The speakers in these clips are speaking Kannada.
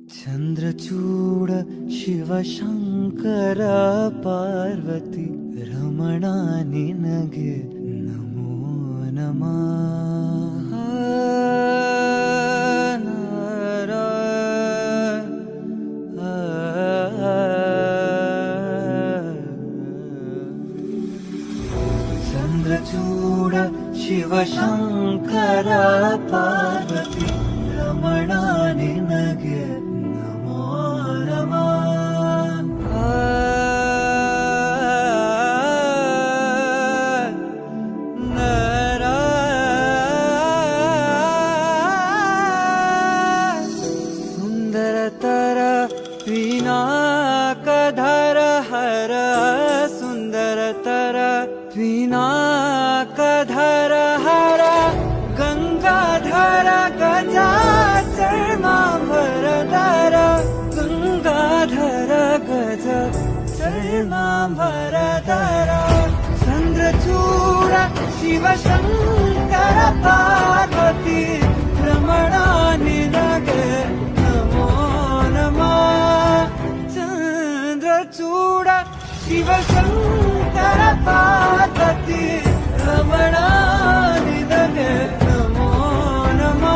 ಚಂದ್ರಚೂಡ ಶಿವಶಂಕರ ಪಾರ್ವತಿ ರಮಣ ನಿನಗೆ ನಮೋ ನಮಃ. ಚಂದ್ರಚೂಡ ಶಿವಶಂಕರ ಪಾರ್ವತಿ ರಮಣ ನಿನಗೆ ನಮೋ ನಮಃ. ಸುಂದರತರ ಪಿನಾಕಧರ ಹರ ಸುಂದರತರ ಪಿನಾಕಧರ ಹರ ಗಂಗಾಧರ ಗಜಾಚರ್ಮಾಂಬರಧರ ಗಂಗಾಧರ ಗಜ ಚರ್ಮಾಂಬರಧರ ಚಂದ್ರಚೂಡ ಶಿವಶಂಕರ ಪಾರ್ವತಿ ರಮಣ ನಿನಗೆ ನಮೋ ನಮಃ. ಚಂದ್ರಚೂಡ ಶಿವಶಂಕರ ಪಾರ್ವತಿ ರಮಣ ನಿನಗೆ ನಮೋ ನಮಃ.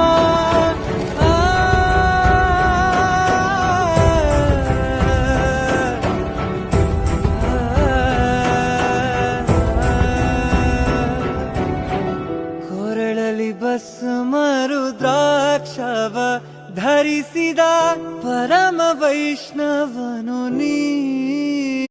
ಕೊರಳಲಿ ಭಸ್ಮರು ದ್ರಾಕ್ಷವ ಧರಿಸಿದ ಪರಮ ವೈಷ್ಣವನು